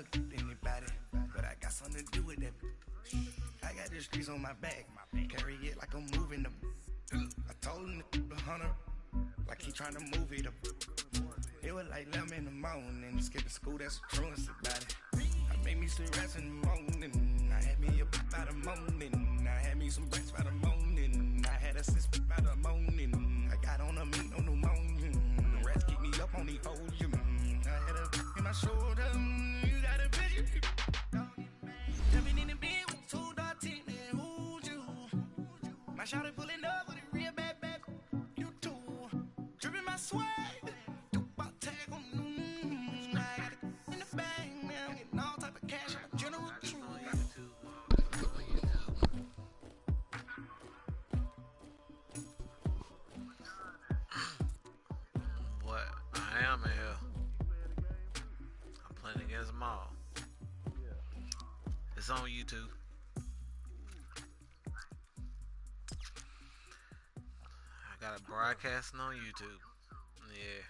never anybody, but I got something to do with that. I got the streets on my back, carry it like I'm moving them. I told him the hunter, like he trying to move it up. It was like 11 in the morning, skipping school, that's the truest about it. I made me some rest in the morning, I had me up by the morning, I had me some breaks by the morning, I had a sis by the morning, I got on a meat on the morning, the rats keep me up on the ocean, I had a in my shoulder, you got a vision. Jumping in the bed with 2 dark teeth, man, who's you? My shawty pulling up with a real bad back, you too. Dripping my swag, about tag on I got it in the bag, man, getting all type of cash, general truth. What? I am here. I'm playing against them all. It's on YouTube. I got it broadcasting on YouTube. Yeah.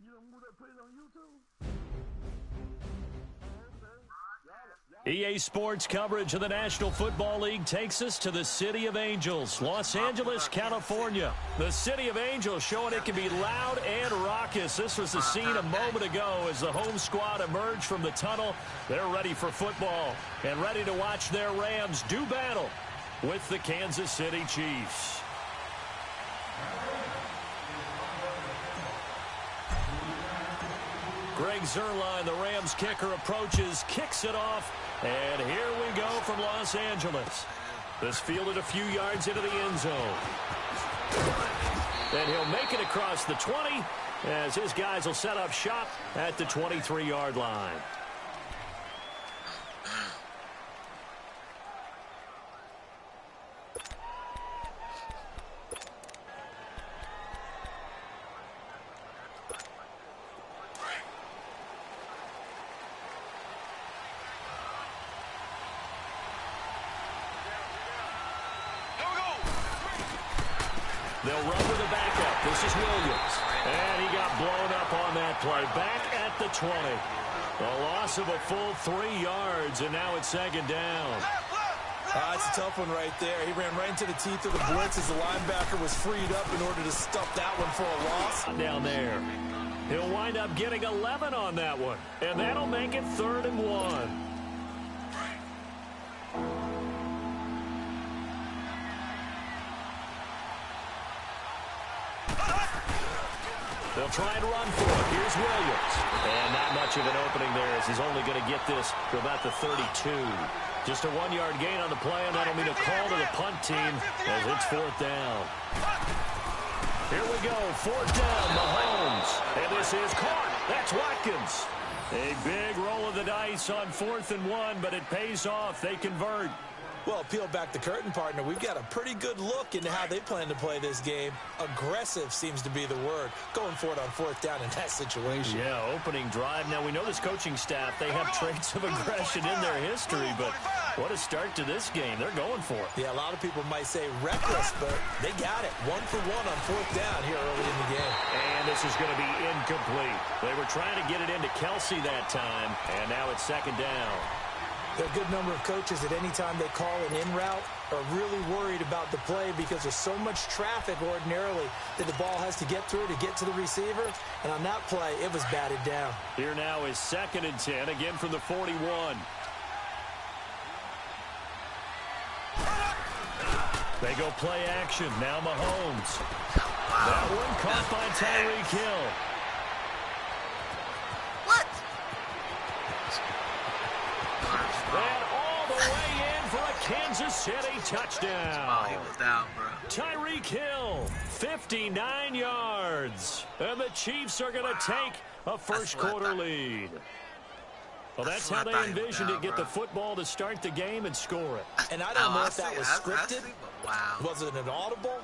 You don't move that plate on YouTube? EA Sports coverage of the National Football League takes us to the City of Angels, Los Angeles, California. The City of Angels showing it can be loud and raucous. This was the scene a moment ago as the home squad emerged from the tunnel. They're ready for football and ready to watch their Rams do battle with the Kansas City Chiefs. Greg Zuerlein, the Rams kicker, approaches, kicks it off, and here we go from Los Angeles. This fielded a few yards into the end zone. And he'll make it across the 20 as his guys will set up shop at the 23-yard line. They'll run with the backup. This is Williams. And he got blown up on that play. Back at the 20. A loss of a full 3 yards, and now it's second down. It's a tough one right there. He ran right into the teeth of the blitz as the linebacker was freed up in order to stuff that one for a loss. Down there. He'll wind up getting 11 on that one. And that'll make it 3rd and 1. They'll try and run for it. Here's Williams. And not much of an opening there as he's only going to get this to about the 32. Just a 1-yard gain on the play, and that'll mean a call to the punt team as it's 4th down. Here we go, 4th down, Mahomes. And this is caught. That's Watkins. A big roll of the dice on 4th and 1, but it pays off. They convert. Well, peel back the curtain, partner. We've got a pretty good look into how they plan to play this game. Aggressive seems to be the word. Going for it on 4th down in that situation. Yeah, opening drive. Now, we know this coaching staff, they have traits of aggression in their history, but what a start to this game. They're going for it. Yeah, a lot of people might say reckless, but they got it. 1 for 1 on 4th down here early in the game. And this is going to be incomplete. They were trying to get it into Kelsey that time, and now it's 2nd down. There are a good number of coaches at any time they call an in route are really worried about the play because there's so much traffic ordinarily that the ball has to get through to get to the receiver. And on that play, it was batted down. Here now is 2nd and 10, again from the 41. They go play action. Now Mahomes. That one caught by Tyreek Hill. And all the way in for a Kansas City touchdown. Oh, he was down, bro. Tyreek Hill, 59 yards. And the Chiefs are going to take a first-quarter lead. Well, that's how they envisioned it, get the football to start the game and score it. And I don't know if that was scripted. Was it an audible?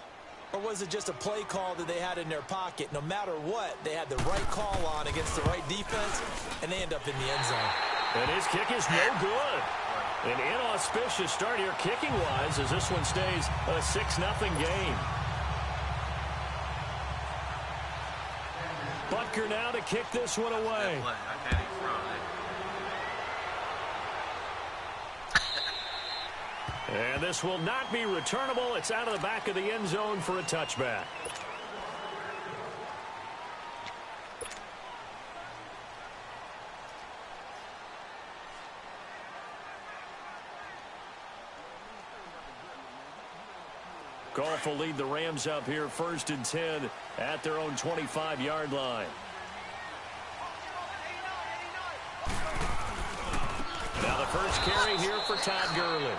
Or was it just a play call that they had in their pocket? No matter what, they had the right call on against the right defense, and they end up in the end zone. And his kick is no good. An inauspicious start here kicking-wise as this one stays a 6-0 game. But kicker now to kick this one away. I can't even front it. And this will not be returnable. It's out of the back of the end zone for a touchback. Goff will lead the Rams up here 1st and 10 at their own 25-yard line. Now the first carry here for Todd Gurley.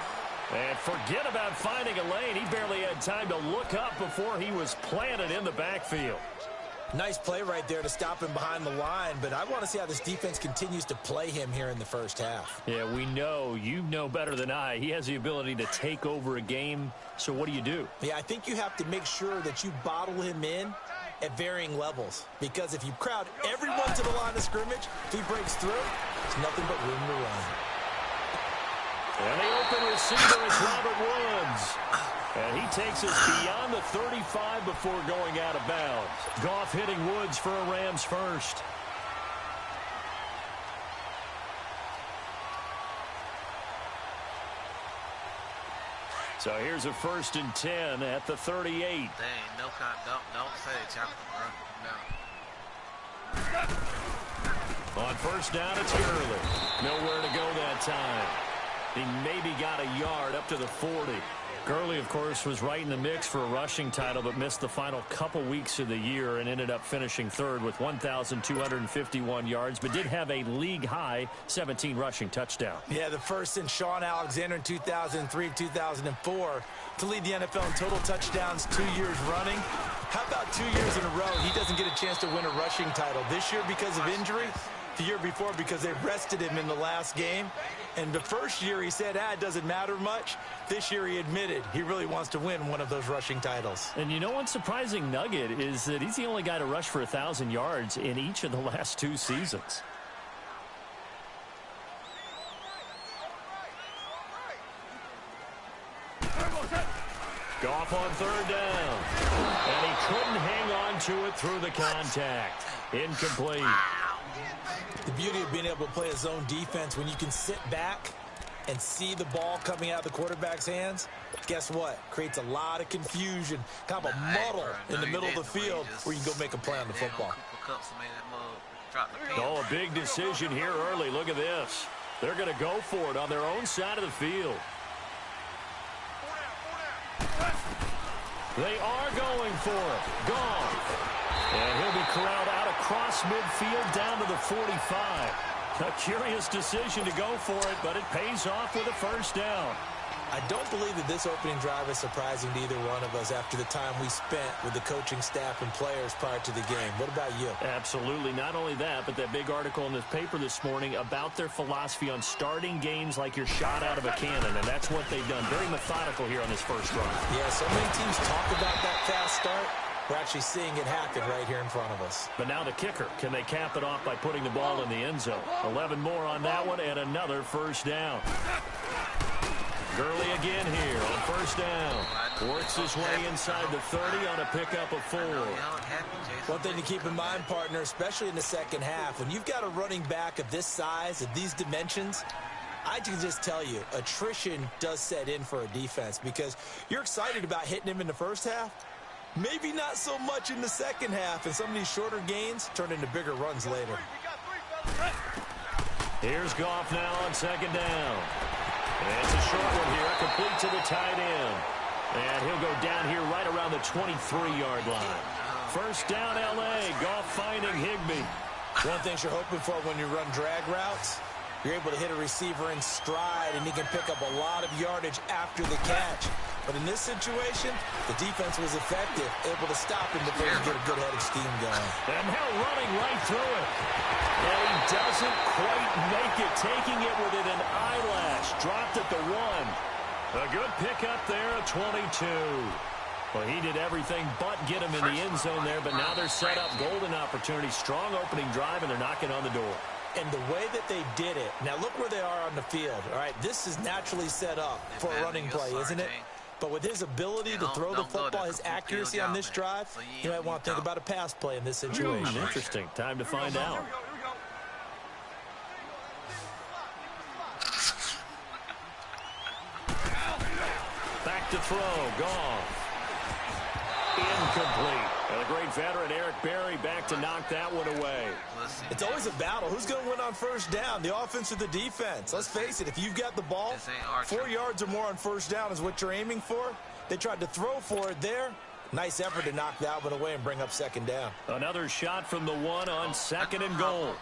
And forget about finding a lane. He barely had time to look up before he was planted in the backfield. Nice play right there to stop him behind the line, but I want to see how this defense continues to play him here in the first half. Yeah, we know. You know better than I. He has the ability to take over a game, so what do? Yeah, I think you have to make sure that you bottle him in at varying levels, because if you crowd everyone to the line of scrimmage, if he breaks through, there's nothing but room to run. And the open receiver is Robert Woods. And he takes us beyond the 35 before going out of bounds. Goff hitting Woods for a Rams first. So here's a 1st and 10 at the 38. Dang, don't say it, y'all. No. On 1st down, it's Gurley. Nowhere to go that time. He maybe got a yard up to the 40. Gurley, of course, was right in the mix for a rushing title, but missed the final couple weeks of the year and ended up finishing 3rd with 1,251 yards, but did have a league-high 17 rushing touchdowns. Yeah, the first in Sean Alexander in 2003, 2004 to lead the NFL in total touchdowns 2 years running. How about 2 years in a row he doesn't get a chance to win a rushing title? This year because of injury, the year before because they rested him in the last game. And the first year he said, it doesn't matter much. This year he admitted he really wants to win one of those rushing titles. And you know one surprising nugget is that he's the only guy to rush for 1,000 yards in each of the last 2 seasons. Goff on 3rd down. And he couldn't hang on to it through the contact. Incomplete. The beauty of being able to play a zone defense when you can sit back and see the ball coming out of the quarterback's hands, guess what? Creates a lot of confusion, kind of a muddle in the middle of the field where you can go make a play on the football. Oh, a big decision here early. Look at this. They're going to go for it on their own side of the field. They are going for it. Goff. And he'll be corralled out across midfield down to the 45. A curious decision to go for it, but it pays off with a 1st down. I don't believe that this opening drive is surprising to either one of us after the time we spent with the coaching staff and players prior to the game. What about you? Absolutely. Not only that, but that big article in the paper this morning about their philosophy on starting games like you're shot out of a cannon, and that's what they've done. Very methodical here on this first drive. Yeah, so many teams talk about that fast start. We're actually seeing it happen right here in front of us. But now the kicker. Can they cap it off by putting the ball in the end zone? 11 more on that one and another 1st down. Gurley again here on 1st down. Works his way inside the 30 on a pickup of 4. One thing to keep in mind, partner, especially in the second half, when you've got a running back of this size, of these dimensions, I can just tell you, attrition does set in for a defense because you're excited about hitting him in the first half. Maybe not so much in the second half, and some of these shorter gains turn into bigger runs later. Here's Goff now on 2nd down. And it's a short one here, complete to the tight end. And he'll go down here right around the 23-yard line. 1st down, L.A. Goff finding Higbee. One thing you're hoping for when you run drag routes, you're able to hit a receiver in stride, and he can pick up a lot of yardage after the catch. But in this situation, the defense was effective, able to stop him before he get a good head of steam going. And now running right through it. And he doesn't quite make it, taking it within an eyelash. Dropped at the 1. A good pickup there at 22. Well, he did everything but get him in the end zone there, but now they're set up. Golden opportunity, strong opening drive, and they're knocking on the door. And the way that they did it, now look where they are on the field. All right, this is naturally set up for a running play, isn't it? But with his ability to throw the football, his accuracy on this drive, you might want to think about a pass play in this situation. Interesting. Time to find out. Back to throw. Gone. Incomplete. And the great veteran Eric Berry back to knock that one away. It's always a battle. Who's going to win on first down, the offense or the defense? Let's face it, if you've got the ball, 4 yards or more on first down is what you're aiming for. They tried to throw for it there. Nice effort to knock that one away and bring up second down. Another shot from the one on second and goal.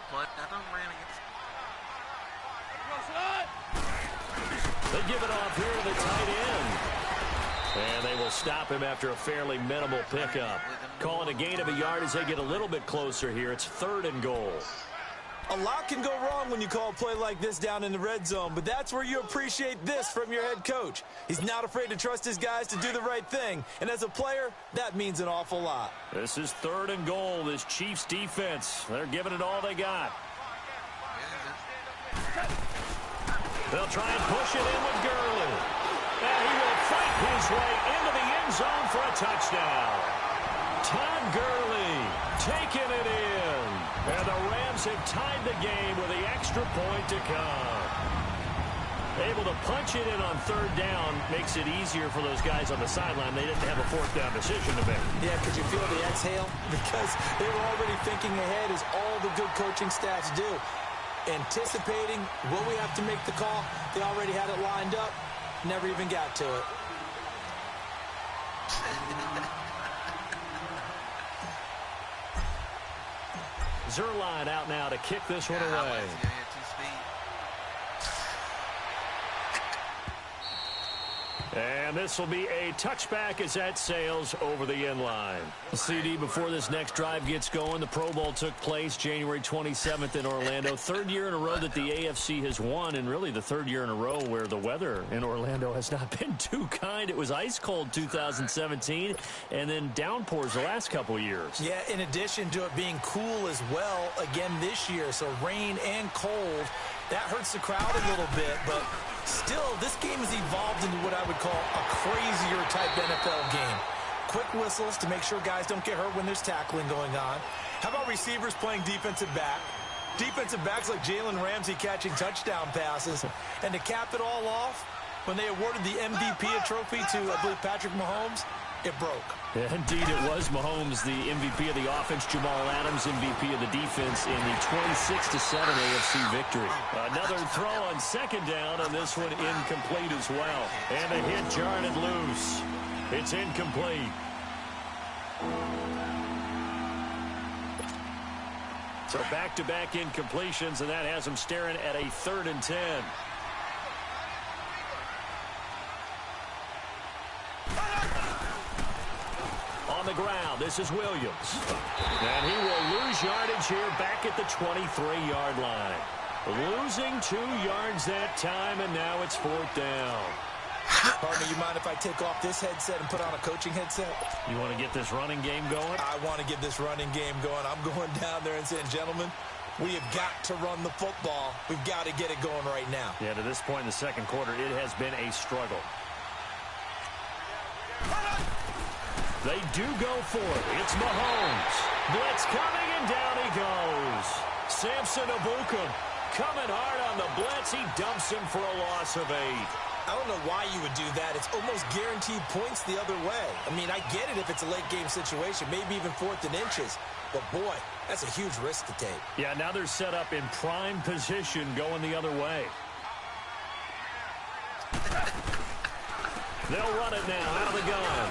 They give it off here to the tight end. And they will stop him after a fairly minimal pickup. Calling a gain of a yard as they get a little bit closer here. It's 3rd and goal. A lot can go wrong when you call a play like this down in the red zone, but that's where you appreciate this from your head coach. He's not afraid to trust his guys to do the right thing, and as a player, that means an awful lot. This is 3rd and goal, this Chiefs defense. They're giving it all they got. They'll try and push it in with Gurley. And he will fight his way into the end zone for a touchdown. Todd Gurley taking it in. And the Rams have tied the game with the extra point to come. Able to punch it in on 3rd down makes it easier for those guys on the sideline. They didn't have a 4th down decision to make. Yeah, could you feel the exhale? Because they were already thinking ahead, as all the good coaching staffs do. Anticipating, will we have to make the call? They already had it lined up. Never even got to it. Zerline out now to kick this one away. And this will be a touchback as that sails over the end line. CD, before this next drive gets going, the Pro Bowl took place January 27th in Orlando. 3rd year in a row that the AFC has won, and really the 3rd year in a row where the weather in Orlando has not been too kind. It was ice cold 2017, and then downpours the last couple years. Yeah, in addition to it being cool as well again this year, so rain and cold. That hurts the crowd a little bit, but still, this game has evolved into what I would call a crazier type NFL game. Quick whistles to make sure guys don't get hurt when there's tackling going on. How about receivers playing defensive back? Defensive backs like Jalen Ramsey catching touchdown passes. And to cap it all off, when they awarded the MVP trophy to, I believe, Patrick Mahomes, it broke. Yeah, indeed, it was Mahomes, the MVP of the offense, Jamal Adams, MVP of the defense in the 26-7 AFC victory. Another throw on second down, and this one incomplete as well. And a hit jarred it loose. It's incomplete. So back-to-back incompletions, and that has them staring at a 3rd and 10. On the ground, this is Williams. And he will lose yardage here back at the 23-yard line. Losing 2 yards that time, and now it's 4th down. Partner, you mind if I take off this headset and put on a coaching headset? You want to get this running game going? I want to get this running game going. I'm going down there and saying, gentlemen, we have got to run the football. We've got to get it going right now. Yeah, to this point in the second quarter, it has been a struggle. They do go for it. It's Mahomes. Blitz coming, and down he goes. Samson Abukum coming hard on the blitz. He dumps him for a loss of 8. I don't know why you would do that. It's almost guaranteed points the other way. I mean, I get it if it's a late-game situation, maybe even 4th and inches. But, boy, that's a huge risk to take. Yeah, now they're set up in prime position going the other way. They'll run it now out of the gun.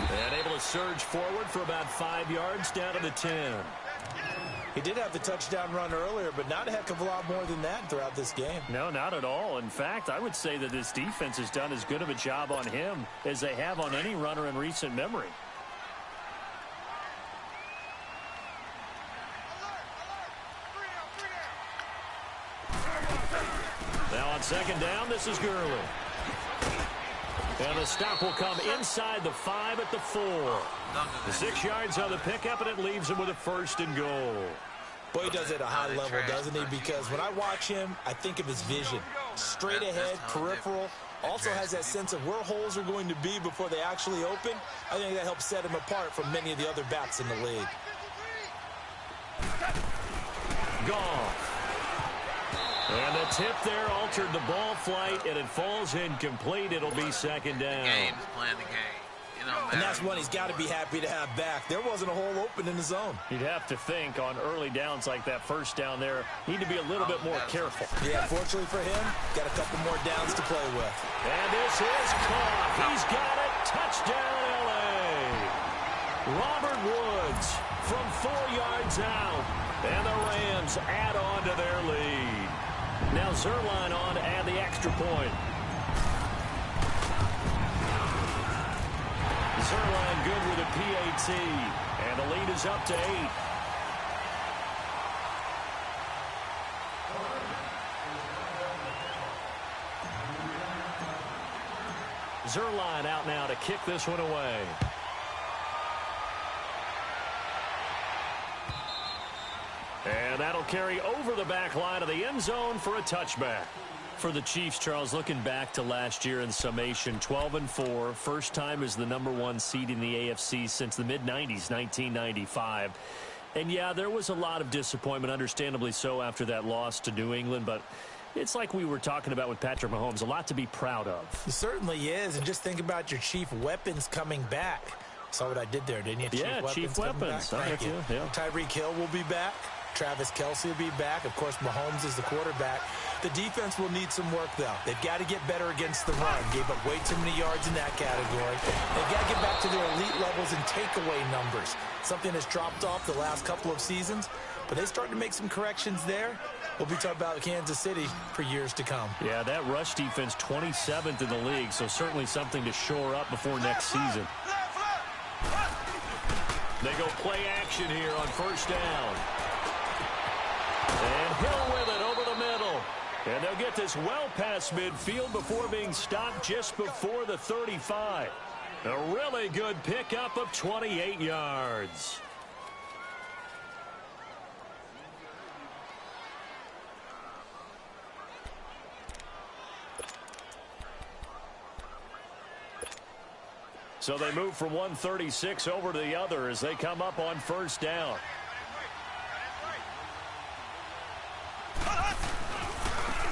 And able to surge forward for about 5 yards down to the 10. He did have the touchdown run earlier, but not a heck of a lot more than that throughout this game. No, not at all. In fact, I would say that this defense has done as good of a job on him as they have on any runner in recent memory. Now on second down, this is Gurley. And the stop will come inside the 5 at the 4. The 6 yards on the pickup, and it leaves him with a 1st and goal. Boy, he does it at a high level, doesn't he? Because when I watch him, I think of his vision. straight ahead, peripheral. Also has that sense of where holes are going to be before they actually open. I think that helps set him apart from many of the other backs in the league. Gone. And the tip there altered the ball flight, and it falls incomplete. It'll be second down. Game's playing the game. And that's one he's got to be happy to have back. There wasn't a hole open in the zone. You'd have to think on early downs like that first down there, need to be a little bit more careful. Yeah, fortunately for him, got a couple more downs to play with. And this is caught. He's got it. Touchdown, L.A. Robert Woods from 4 yards out. And the Rams add on to their lead. Now Zerline on to add the extra point. Zerline good with a PAT, and the lead is up to 8. Zerline out now to kick this one away. And that'll carry over the back line of the end zone for a touchback. For the Chiefs, Charles, looking back to last year in summation, 12-4, first time as the #1 seed in the AFC since the mid-90s, 1995. And, yeah, there was a lot of disappointment, understandably so, after that loss to New England, but it's like we were talking about with Patrick Mahomes, a lot to be proud of. It certainly is, and just think about your chief weapons coming back. Saw what I did there, didn't you? Yeah, chief weapons. Thank you. Yeah. Tyreek Hill will be back. Travis Kelce will be back. Of course, Mahomes is the quarterback. The defense will need some work, though. They've got to get better against the run. Gave up way too many yards in that category. They've got to get back to their elite levels in takeaway numbers, something that's dropped off the last couple of seasons. But they start to make some corrections there. We'll be talking about Kansas City for years to come. Yeah, that rush defense, 27th in the league, so certainly something to shore up before next season. They go play action here on first down. And Hill with it over the middle. And they'll get this well past midfield before being stopped just before the 35. A really good pickup of 28 yards. So they move from 136 over to the other as they come up on first down.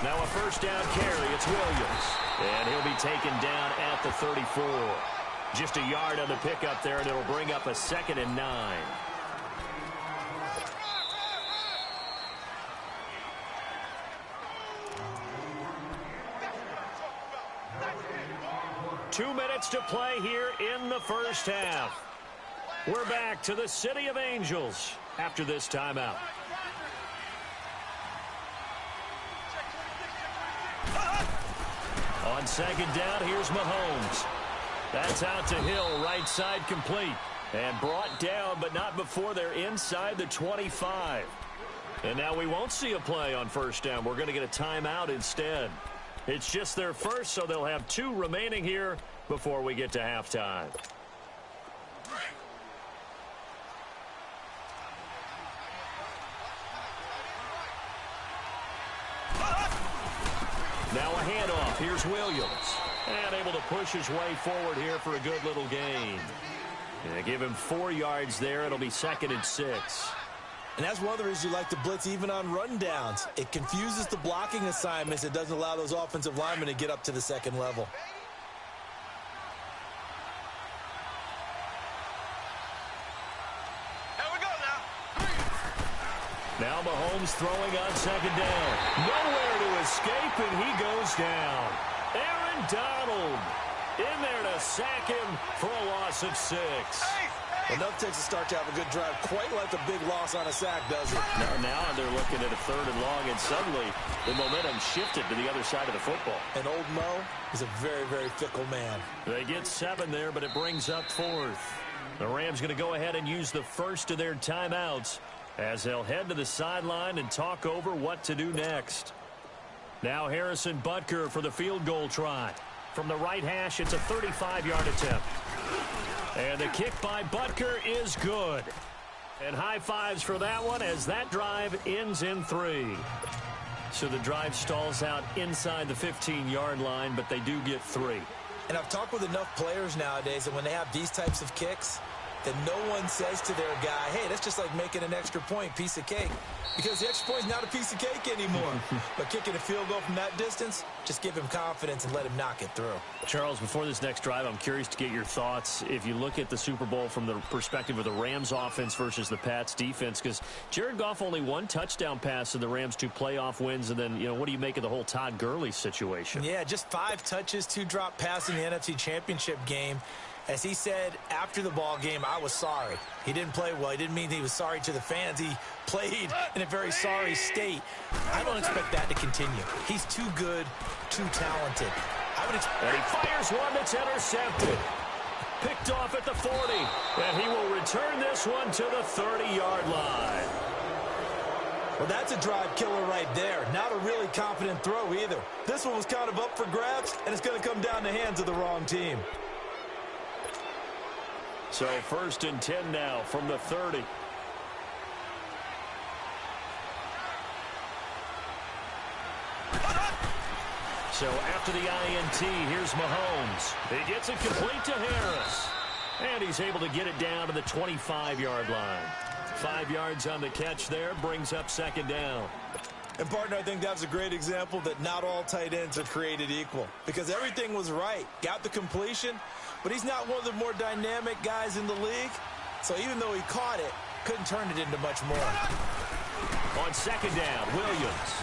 Now a first down carry. It's Williams. And he'll be taken down at the 34. Just a yard on the pickup there, and it'll bring up a 2nd and 9. Two minutes to play here in the first half. We're back to the City of Angels after this timeout. On second down, here's Mahomes. That's out to Hill, right side complete. And brought down, but not before they're inside the 25. And now we won't see a play on first down. We're going to get a timeout instead. It's just their first, so they'll have 2 remaining here before we get to halftime. Now a handoff. Here's Williams. And able to push his way forward here for a good little gain. And they give him 4 yards there. It'll be 2nd and 6. And that's one of the reasons you like to blitz even on rundowns. It confuses the blocking assignments. It doesn't allow those offensive linemen to get up to the second level. Now Mahomes throwing on second down. Nowhere to escape, and he goes down. Aaron Donald in there to sack him for a loss of 6. Enough takes a start to have a good drive. Quite like a big loss on a sack, does it? Now they're looking at a 3rd and long, and suddenly the momentum shifted to the other side of the football. And old Mo is a very, very fickle man. They get 7 there, but it brings up 4th. The Rams going to go ahead and use the first of their timeouts as they'll head to the sideline and talk over what to do next. Now Harrison Butker for the field goal try. From the right hash, it's a 35-yard attempt. And the kick by Butker is good. And high fives for that one as that drive ends in 3. So the drive stalls out inside the 15-yard line, but they do get 3. And I've talked with enough players nowadays that when they have these types of kicks, that no one says to their guy, hey, that's just like making an extra point, piece of cake. Because the extra point is not a piece of cake anymore. But kicking a field goal from that distance, just give him confidence and let him knock it through. Charles, before this next drive, I'm curious to get your thoughts. If you look at the Super Bowl from the perspective of the Rams offense versus the Pats defense, because Jared Goff only 1 touchdown pass in the Rams' 2 playoff wins, and then, what do you make of the whole Todd Gurley situation? Yeah, just 5 touches, 2 drop passes in the NFC Championship game. As he said after the ball game, I was sorry. He didn't play well. He didn't mean he was sorry to the fans. He played in a very sorry state. I don't expect that to continue. He's too good, too talented. And he fires one that's intercepted. Picked off at the 40. And he will return this one to the 30-yard line. Well, that's a drive killer right there. Not a really confident throw either. This one was kind of up for grabs, and it's going to come down the hands of the wrong team. So 1st and 10 now from the 30. So after the INT, here's Mahomes. He gets it complete to Harris. And he's able to get it down to the 25-yard line. 5 yards on the catch there, brings up 2nd down. And, partner, I think that's a great example that not all tight ends are created equal. Because everything was right. Got the completion, but he's not one of the more dynamic guys in the league. So even though he caught it, couldn't turn it into much more. On 2nd down, Williams.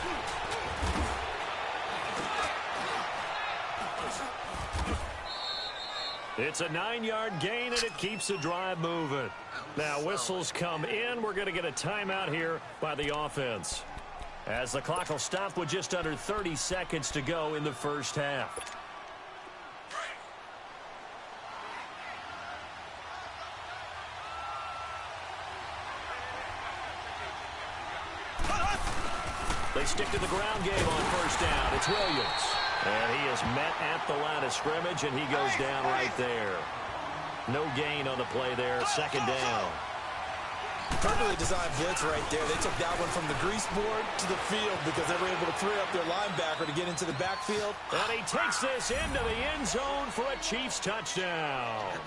It's a 9-yard gain, and it keeps the drive moving. Now, whistles come in. We're going to get a timeout here by the offense, as the clock will stop with just under 30 seconds to go in the first half. They stick to the ground game on 1st down. It's Williams. And he is met at the line of scrimmage, and he goes down right there. No gain on the play there. 2nd down. Perfectly designed blitz right there. They took that one from the grease board to the field because they were able to free up their linebacker to get into the backfield. And he takes this into the end zone for a Chiefs touchdown.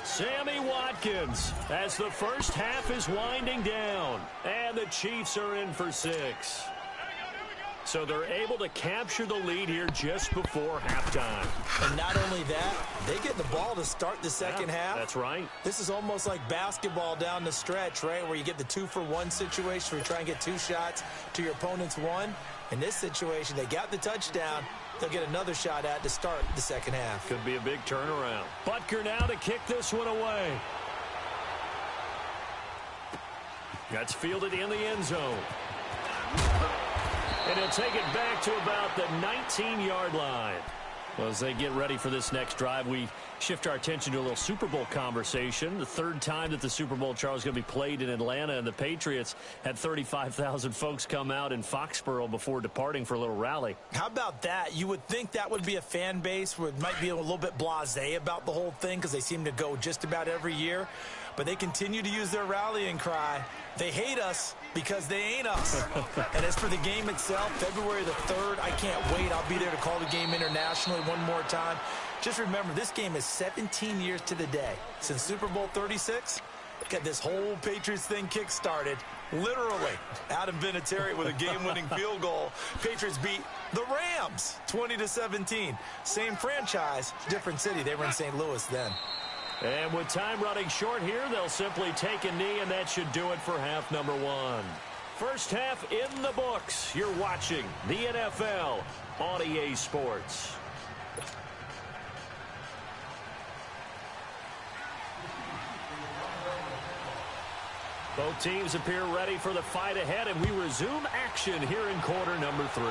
Sammy Watkins, as the first half is winding down, and the Chiefs are in for 6. So they're able to capture the lead here just before halftime. And not only that, they get the ball to start the second half. That's right. This is almost like basketball down the stretch, right, where you get the 2-for-1 situation where you try and get 2 shots to your opponent's 1. In this situation, they got the touchdown. They'll get another shot at to start the second half. Could be a big turnaround. Butker now to kick this one away. That's fielded in the end zone. And he'll take it back to about the 19-yard line. Well, as they get ready for this next drive, we shift our attention to a little Super Bowl conversation. The 3rd time that the Super Bowl, Charles, is going to be played in Atlanta, and the Patriots had 35,000 folks come out in Foxborough before departing for a little rally. How about that? You would think that would be a fan base where it might be a little bit blasé about the whole thing because they seem to go just about every year. But they continue to use their rallying cry. They hate us because they ain't us. And as for the game itself, February the 3rd, I can't wait. I'll be there to call the game internationally one more time. Just remember, this game is 17 years to the day. Since Super Bowl 36, got this whole Patriots thing kick-started. Literally, Adam Vinatieri with a game-winning field goal. Patriots beat the Rams 20-17. Same franchise, different city. They were in St. Louis then. And with time running short here, they'll simply take a knee, and that should do it for half number 1. First half in the books. You're watching the NFL on EA Sports. Both teams appear ready for the fight ahead, and we resume action here in quarter number 3.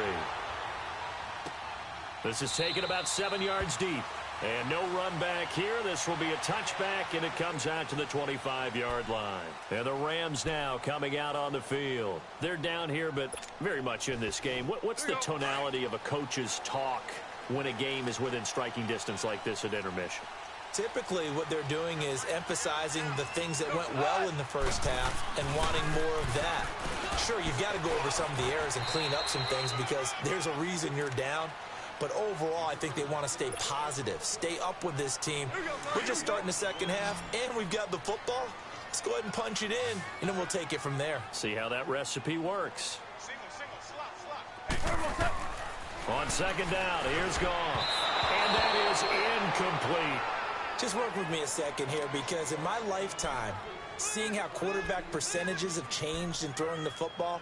This is taken about 7 yards deep. And no run back here. This will be a touchback, and it comes out to the 25-yard line. And the Rams now coming out on the field. They're down here, but very much in this game. What's the tonality of a coach's talk when a game is within striking distance like this at intermission? Typically, what they're doing is emphasizing the things that went well in the first half and wanting more of that. Sure, you've got to go over some of the errors and clean up some things because there's a reason you're down. But overall, I think they want to stay positive, stay up with this team. We're just starting the second half, and we've got the football. Let's go ahead and punch it in, and then we'll take it from there. See how that recipe works. On second down, here's Goff. And that is incomplete. Just work with me a second here because in my lifetime, seeing how quarterback percentages have changed in throwing the football,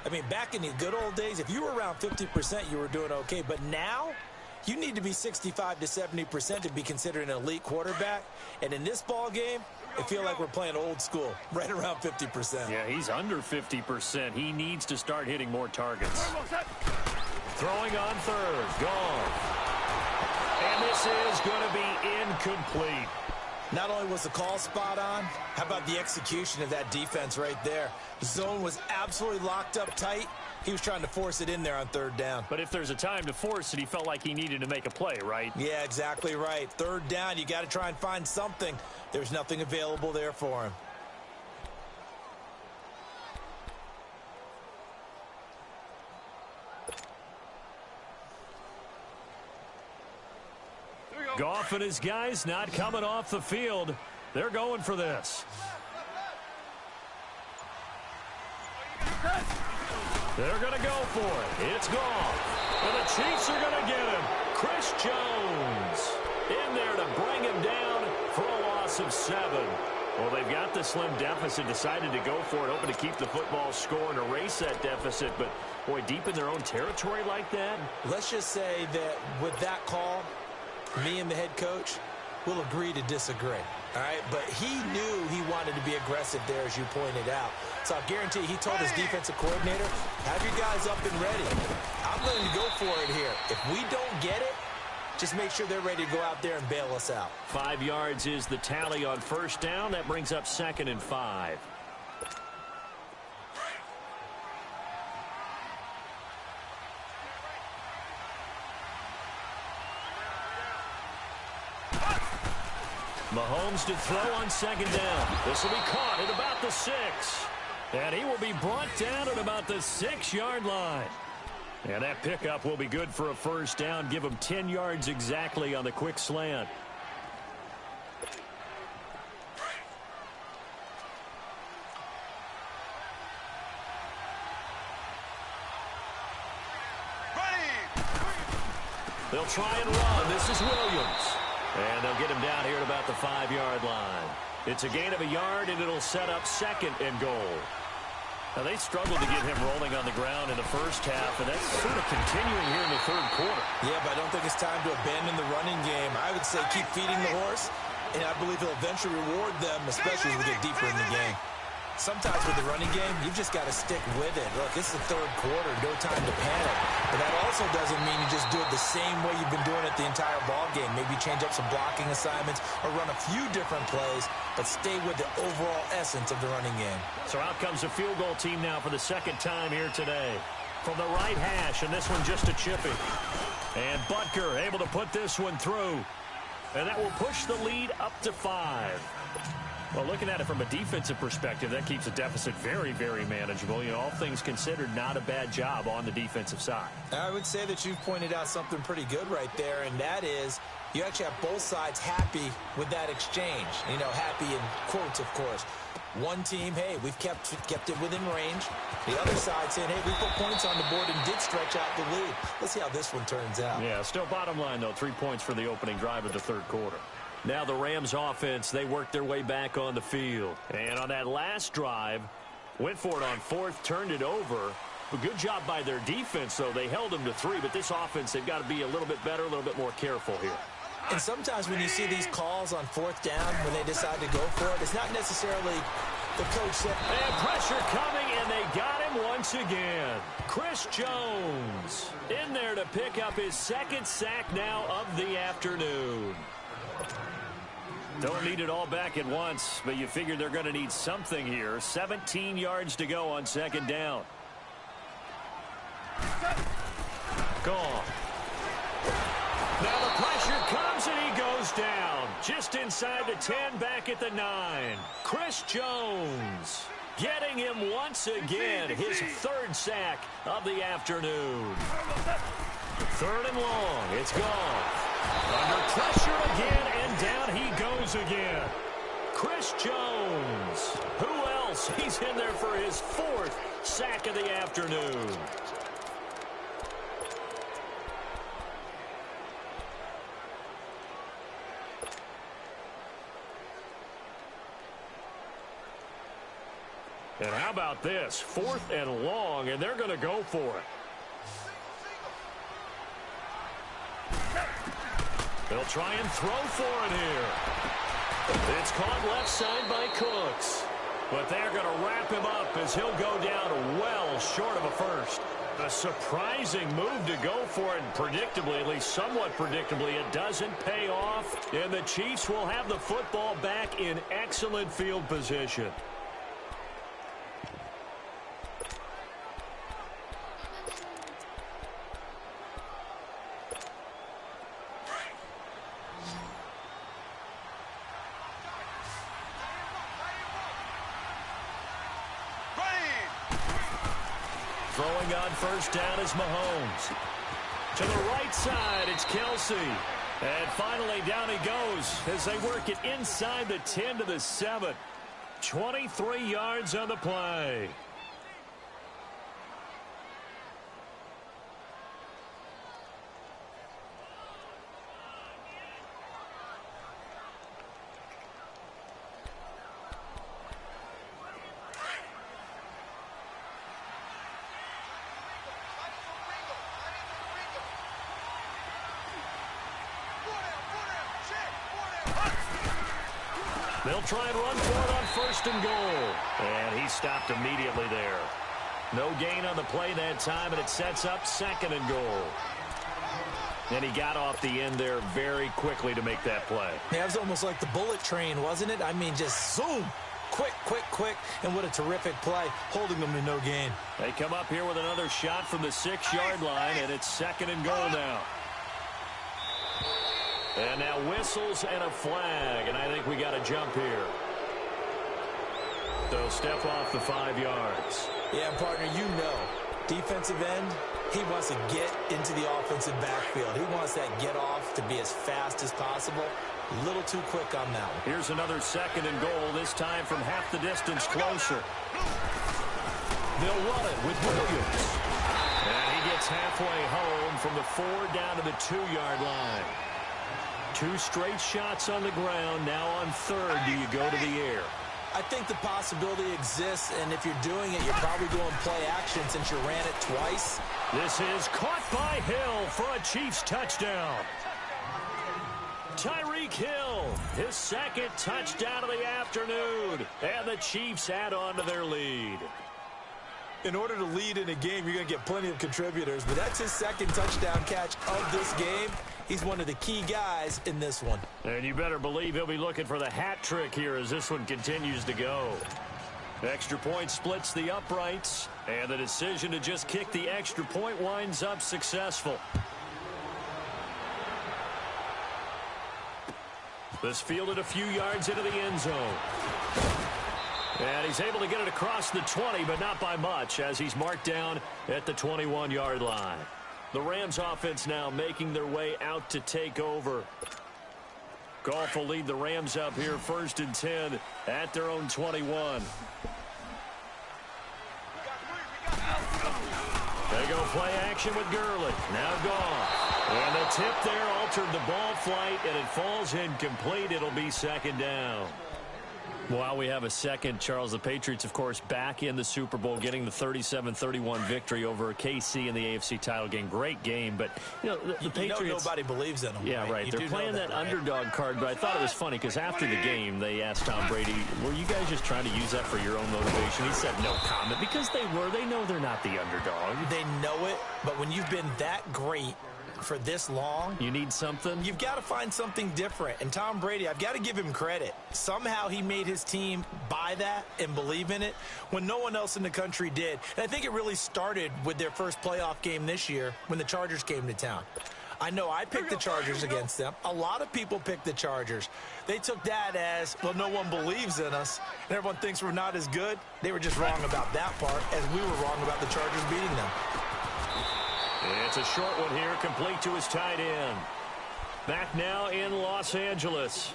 I mean, back in the good old days, if you were around 50%, you were doing okay. But now, you need to be 65 to 70% to be considered an elite quarterback. And in this ball game, I feel like we're playing old school, right around 50%. Yeah, he's under 50%. He needs to start hitting more targets. Throwing on third, Goff. And this is going to be incomplete. Not only was the call spot on, how about the execution of that defense right there? The zone was absolutely locked up tight. He was trying to force it in there on third down. But if there's a time to force it, he felt like he needed to make a play, right? Yeah, exactly right. Third down, you got to try and find something. There's nothing available there for him. Goff and his guys not coming off the field. They're going for this. They're going to go for it. It's Goff. And the Chiefs are going to get him. Chris Jones in there to bring him down for a loss of 7. Well, they've got the slim deficit, decided to go for it, hoping to keep the football score and erase that deficit. But, boy, deep in their own territory like that. Let's just say that with that call, me and the head coach will agree to disagree, all right? But he knew he wanted to be aggressive there, as you pointed out. So I guarantee he told his defensive coordinator, have your guys up and ready. I'm willing to go for it here. If we don't get it, just make sure they're ready to go out there and bail us out. 5 yards is the tally on first down. That brings up 2nd and 5. Mahomes to throw on 2nd down. This will be caught at about the 6. And he will be brought down at about the 6-yard line. And that pickup will be good for a first down. Give him 10 yards exactly on the quick slant. They'll try and run. This is Williams. And they'll get him down here at about the 5-yard line. It's a gain of a yard, and it'll set up 2nd and goal. Now, they struggled to get him rolling on the ground in the first half, and that's sort of continuing here in the third quarter. Yeah, but I don't think it's time to abandon the running game. I would say keep feeding the horse, and I believe he'll eventually reward them, especially as we get deeper in the game. Sometimes with the running game, you've just got to stick with it. Look, it's the third quarter, no time to panic. But that also doesn't mean you just do it the same way you've been doing it the entire ball game. Maybe change up some blocking assignments or run a few different plays, but stay with the overall essence of the running game. So out comes a field goal team now for the 2nd time here today. From the right hash, and this one just a chipping. And Butker able to put this one through. And that will push the lead up to 5. Well, looking at it from a defensive perspective, that keeps the deficit very, very manageable. You know, all things considered, not a bad job on the defensive side. I would say that you've pointed out something pretty good right there, and that is you actually have both sides happy with that exchange. You know, happy in quotes, of course. One team, hey, we've kept it within range. The other side saying, hey, we put points on the board and did stretch out the lead. Let's see how this one turns out. Yeah, still bottom line, though, 3 points for the opening drive of the third quarter. Now the Rams offense, they worked their way back on the field. And on that last drive, went for it on 4th, turned it over. A good job by their defense, though. They held them to 3, but this offense, they've got to be a little bit better, a little bit more careful here. And sometimes when you see these calls on 4th down, when they decide to go for it, it's not necessarily the coach said. And pressure coming, and they got him once again. Chris Jones in there to pick up his 2nd sack now of the afternoon. Don't need it all back at once, but you figure they're going to need something here. 17 yards to go on 2nd down. Gone. Now the pressure comes, and he goes down. Just inside the 10, back at the 9. Chris Jones. Getting him once again, his third sack of the afternoon. 3rd and long. It's gone. Under pressure again, and down he goes again. Chris Jones. Who else? He's in there for his 4th sack of the afternoon. And how about this? 4th and long, and they're going to go for it. They'll try and throw for it here. It's caught left side by Cooks. But they're going to wrap him up as he'll go down well short of a first. A surprising move to go for it, and predictably, at least somewhat predictably, it doesn't pay off. And the Chiefs will have the football back in excellent field position. Throwing on first down is Mahomes. To the right side, it's Kelsey. And finally, down he goes as they work it inside the 10 to the 7. 23 yards on the play. They'll try and run for it on 1st and goal. And he stopped immediately there. No gain on the play that time, and it sets up 2nd and goal. And he got off the end there very quickly to make that play. Yeah, it was almost like the bullet train, wasn't it? I mean, just zoom. Quick, quick, quick. And what a terrific play, holding them to no gain. They come up here with another shot from the 6-yard line, and it's 2nd and goal now. And now whistles and a flag, and I think we got a jump here. They'll step off the 5 yards. Yeah, partner, you know, defensive end, he wants to get into the offensive backfield. He wants that get off to be as fast as possible. A little too quick on that one. Here's another 2nd and goal, this time from half the distance closer. They'll run it with Williams. And he gets halfway home from the 4 down to the 2-yard line. 2 straight shots on the ground. Now on 3rd, do you go to the air? I think the possibility exists, and if you're doing it, you're probably going play action since you ran it twice. This is caught by Hill for a Chiefs touchdown. Tyreek Hill, his 2nd touchdown of the afternoon, and the Chiefs add on to their lead. In order to lead in a game, you're going to get plenty of contributors, but that's his 2nd touchdown catch of this game. He's one of the key guys in this one. And you better believe he'll be looking for the hat trick here as this one continues to go. Extra point splits the uprights, and the decision to just kick the extra point winds up successful. This fielded a few yards into the end zone. And he's able to get it across the 20, but not by much, as he's marked down at the 21-yard line. The Rams offense now making their way out to take over. Goff will lead the Rams up here 1st and 10 at their own 21. They go play action with Gurley. Now Goff. And the tip there altered the ball flight, and it falls incomplete. It'll be 2nd down. While we have a second, Charles, the Patriots, of course, back in the Super Bowl, getting the 37-31 victory over KC in the AFC title game. Great game, but, you know, the Patriots... You know nobody believes in them. Yeah, right. They're playing that underdog card, but I thought it was funny because after the game, they asked Tom Brady, were you guys just trying to use that for your own motivation? He said no comment because they were. They know they're not the underdog. They know it, but when you've been that great for this long, you need something. You've got to find something different. And Tom Brady, I've got to give him credit. Somehow he made his team buy that and believe in it when no one else in the country did. And I think it really started with their first playoff game this year when the Chargers came to town. I know I picked the Chargers against them. A lot of people picked the Chargers. They took that as, well, no one believes in us, and everyone thinks we're not as good. They were just wrong about that part, as we were wrong about the Chargers beating them. It's a short one here, complete to his tight end. Back now in Los Angeles.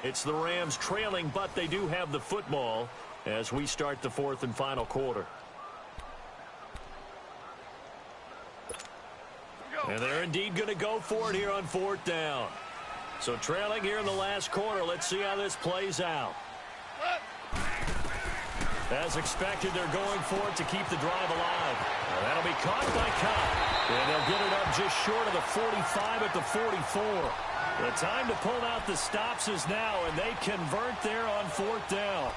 It's the Rams trailing, but they do have the football as we start the fourth and final quarter. And they're indeed going to go for it here on fourth down. So trailing here in the last quarter. Let's see how this plays out. As expected, they're going for it to keep the drive alive. And that'll be caught by Cobb. And they'll get it up just short of the 45 at the 44. The time to pull out the stops is now, and they convert there on fourth down.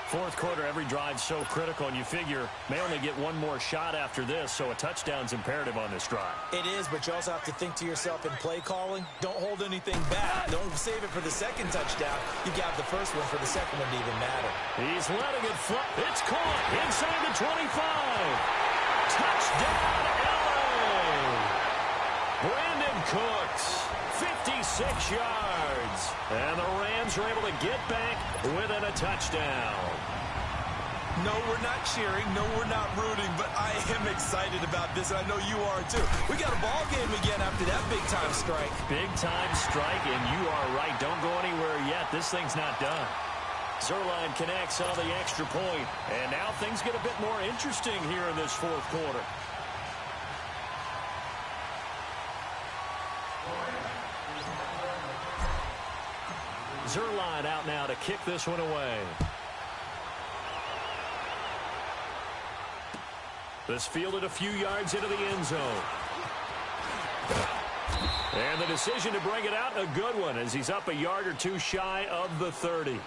Fourth quarter, every drive so critical, and you figure may only get one more shot after this, so a touchdown's imperative on this drive. It is, but you also have to think to yourself in play calling, don't hold anything back. Don't save it for the second touchdown. You got the first one for the second one to even matter. He's letting it fly. It's caught inside the 25. Touchdown, LA! Brandon Cooks, 56 yards. And the Rams are able to get back within a touchdown. No, we're not cheering. No, we're not rooting, but I am excited about this, and I know you are too. We got a ball game again after that big-time strike. Big-time strike, and you are right. Don't go anywhere yet. This thing's not done. Zerline connects on the extra point, and now things get a bit more interesting here in this fourth quarter. Zerline out now to kick this one away. This fielded a few yards into the end zone. And the decision to bring it out, a good one, as he's up a yard or two shy of the 30.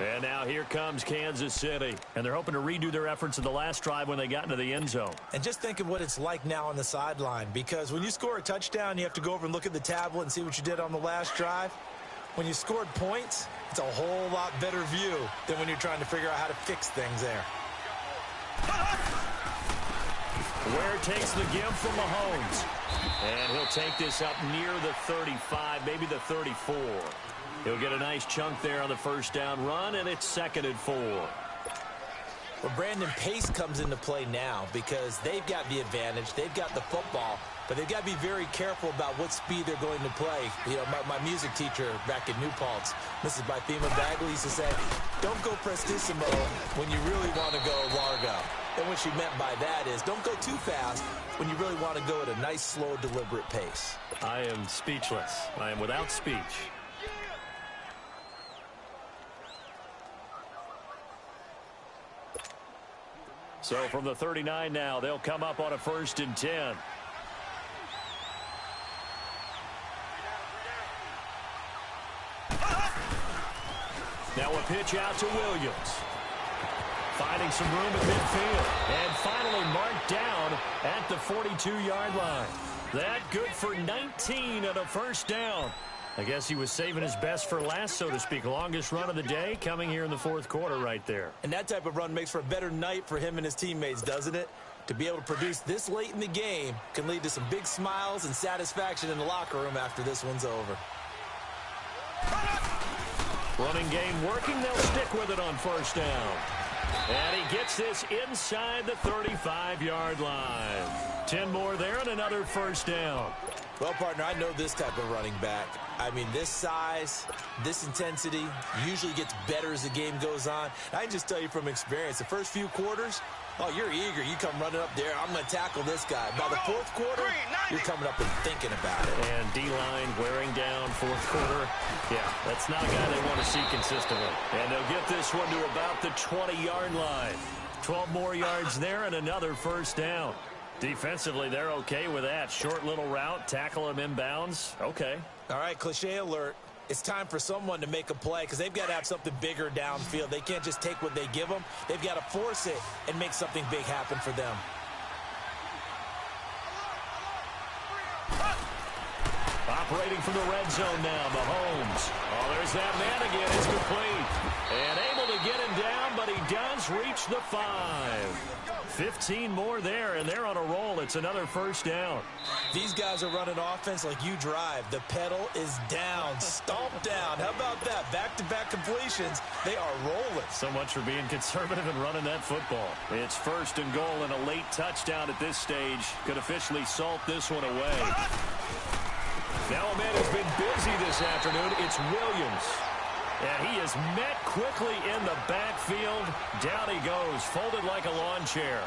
And now here comes Kansas City. And they're hoping to redo their efforts in the last drive when they got into the end zone. And just think of what it's like now on the sideline, because when you score a touchdown, you have to go over and look at the tablet and see what you did on the last drive. When you scored points, it's a whole lot better view than when you're trying to figure out how to fix things there. Ware takes the give from Mahomes. And he'll take this up near the 35, maybe the 34. He'll get a nice chunk there on the first down run, and it's 2nd and 4. Well, Brandon, pace comes into play now because they've got the advantage. They've got the football, but they've got to be very careful about what speed they're going to play. You know, my music teacher back in New Paltz, Mrs. Bythema Bagley, used to say, don't go prestissimo when you really want to go largo. And what she meant by that is don't go too fast when you really want to go at a nice, slow, deliberate pace. I am speechless. I am without speech. So from the 39 now, they'll come up on a 1st and 10. Now a pitch out to Williams. Finding some room at midfield. And finally marked down at the 42-yard line. That good for 19 and a first down. I guess he was saving his best for last, so to speak. Longest run of the day coming here in the fourth quarter right there. And that type of run makes for a better night for him and his teammates, doesn't it? To be able to produce this late in the game can lead to some big smiles and satisfaction in the locker room after this one's over. Running game working. They'll stick with it on first down. And he gets this inside the 35-yard line. 10 more there and another first down. Well, partner, I know this type of running back. I mean, this size, this intensity usually gets better as the game goes on. I can just tell you from experience, the first few quarters, oh, you're eager. You come running up there, I'm going to tackle this guy. By the fourth quarter, you're coming up and thinking about it. And D-line wearing down fourth quarter. Yeah, that's not a guy they want to see consistently. And they'll get this one to about the 20-yard line. 12 more yards there and another first down. Defensively, they're okay with that. Short little route, tackle him inbounds. Okay. All right, cliche alert. It's time for someone to make a play because they've got to have something bigger downfield. They can't just take what they give them. They've got to force it and make something big happen for them. Operating from the red zone now, Mahomes. Oh, there's that man again. It's complete. And able to get him down, but he does reach the 5. 15 more there, and they're on a roll. It's another first down. These guys are running offense like you drive. The pedal is down, stomp down. How about that? Back-to-back completions. They are rolling. So much for being conservative and running that football. It's first and goal, and a late touchdown at this stage could officially salt this one away. Now a man who's been busy this afternoon, it's Williams. And he is met quickly in the backfield. Down he goes, folded like a lawn chair.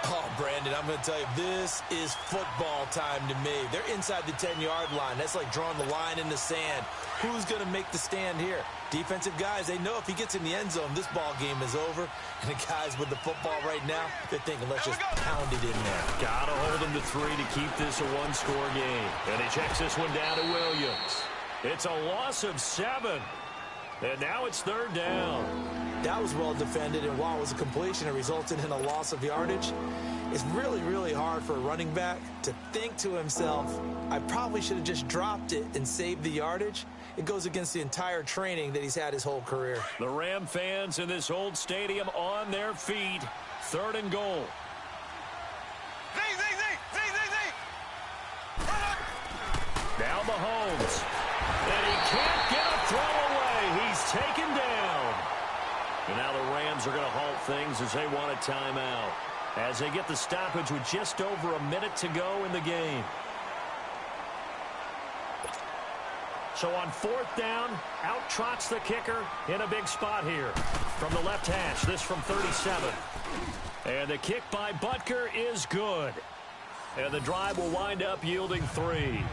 Oh, Brandon, I'm going to tell you, this is football time to me. They're inside the 10-yard line. That's like drawing the line in the sand. Who's going to make the stand here? Defensive guys, they know if he gets in the end zone, this ball game is over. And the guys with the football right now, they're thinking, let's just pound it in there. Got to hold him to 3 to keep this a one-score game. And he checks this one down to Williams. It's a loss of 7. And now it's third down. That was well defended, and while it was a completion, it resulted in a loss of yardage. It's really, really hard for a running back to think to himself, I probably should have just dropped it and saved the yardage. It goes against the entire training that he's had his whole career. The Ram fans in this old stadium on their feet. Third and goal. Now Mahomes. And he can't get a throw away. He's taken down. And now the Rams are going to halt things as they want a timeout, as they get the stoppage with just over a minute to go in the game. So on fourth down, out trots the kicker in a big spot here. From the left hash, this from 37. And the kick by Butker is good. And the drive will wind up yielding 3.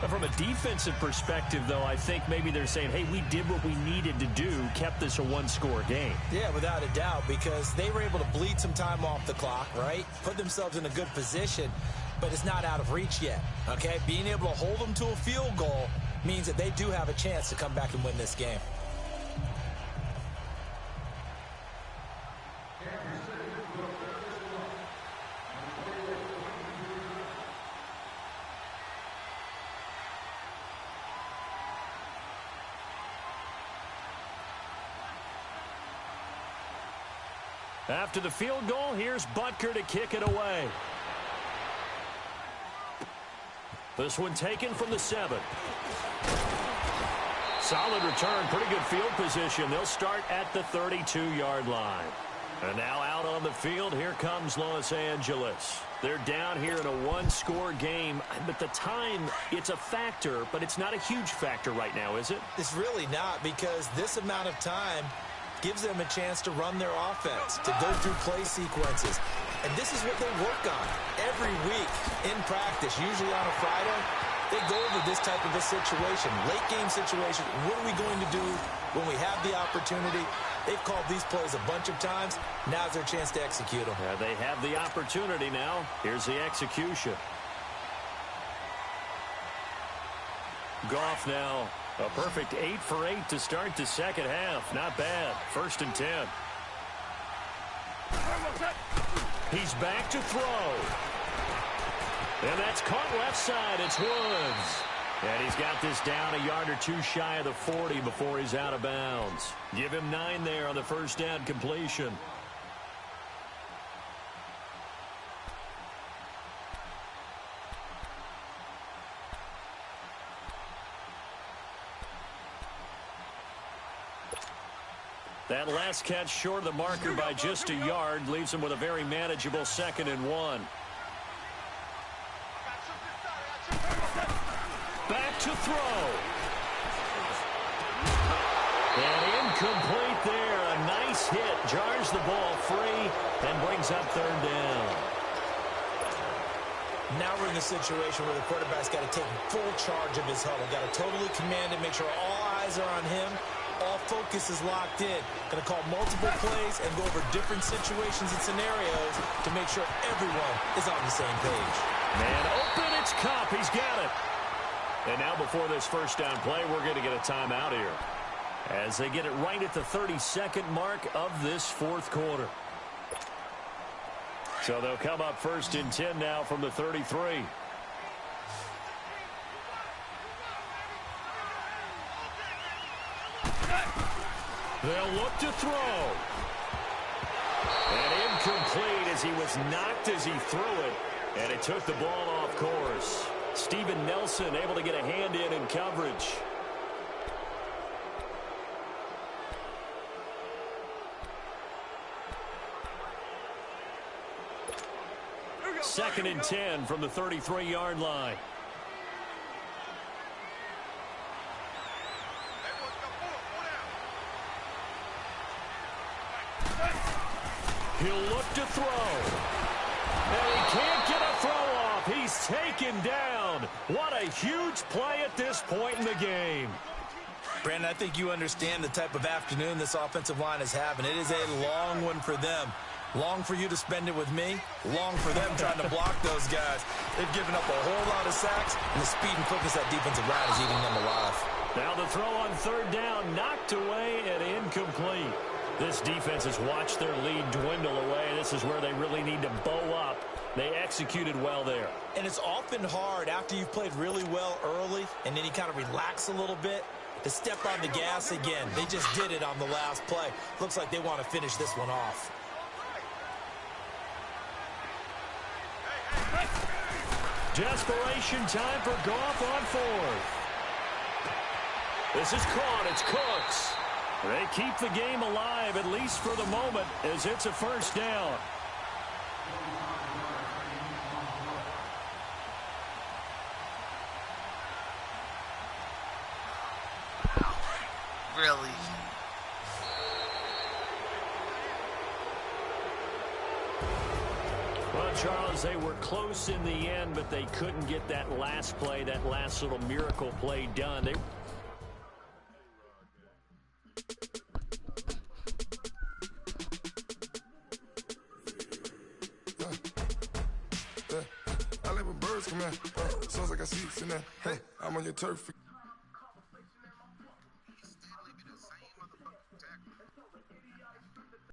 From a defensive perspective, though, I think maybe they're saying, hey, we did what we needed to do, kept this a one-score game. Yeah, without a doubt, because they were able to bleed some time off the clock, right? Put themselves in a good position, but it's not out of reach yet, okay? Being able to hold them to a field goal means that they do have a chance to come back and win this game. After the field goal, here's Butker to kick it away. This one taken from the 7. Solid return, pretty good field position. They'll start at the 32-yard line. And now out on the field, here comes Los Angeles. They're down here in a one-score game. But the time, it's a factor, but it's not a huge factor right now, is it? It's really not, because this amount of time gives them a chance to run their offense, to go through play sequences. And this is what they work on every week in practice, usually on a Friday. They go over this type of a situation, late game situation. What are we going to do when we have the opportunity? They've called these plays a bunch of times. Now's their chance to execute them. Yeah, they have the opportunity now. Here's the execution. Goff now. A perfect 8 for 8 to start the second half. Not bad. First and 10. He's back to throw. And that's caught left side. It's Woods. And he's got this down a yard or 2 shy of the 40 before he's out of bounds. Give him 9 there on the first down completion. That last catch short of the marker by just a yard leaves him with a very manageable 2nd and 1. Back to throw. And incomplete there. A nice hit. Jars the ball free and brings up 3rd down. Now we're in the situation where the quarterback's got to take full charge of his huddle. Got to totally command it, make sure all eyes are on him. All focus is locked in. Going to call multiple plays and go over different situations and scenarios to make sure everyone is on the same page. Man open, it's Kupp. He's got it. And now before this first down play, we're going to get a timeout here, as they get it right at the 32nd mark of this 4th quarter. So they'll come up 1st and 10 now from the 33. They'll look to throw. And incomplete as he was knocked as he threw it, and it took the ball off course. Steven Nelson able to get a hand in coverage. Second and 10 from the 33-yard line. He'll look to throw. And he can't get a throw off. He's taken down. What a huge play at this point in the game. Brandon, I think you understand the type of afternoon this offensive line is having. It is a long one for them. Long for you to spend it with me. Long for them trying to block those guys. They've given up a whole lot of sacks, and the speed and quickness that defensive line is eating them alive. Now the throw on third down, knocked away and incomplete. This defense has watched their lead dwindle away. This is where they really need to bow up. They executed well there. And it's often hard after you've played really well early and then you kind of relax a little bit to step on the gas again. They just did it on the last play. Looks like they want to finish this one off. Desperation time for Goff on fourth. This is caught. It's Cooks. They keep the game alive, at least for the moment, as it's a first down. Really? Well, Charles, they were close in the end, but they couldn't get that last play, that last little miracle play done. I live with birds come in. Sounds like I see it in there. Hey, I'm on your turf.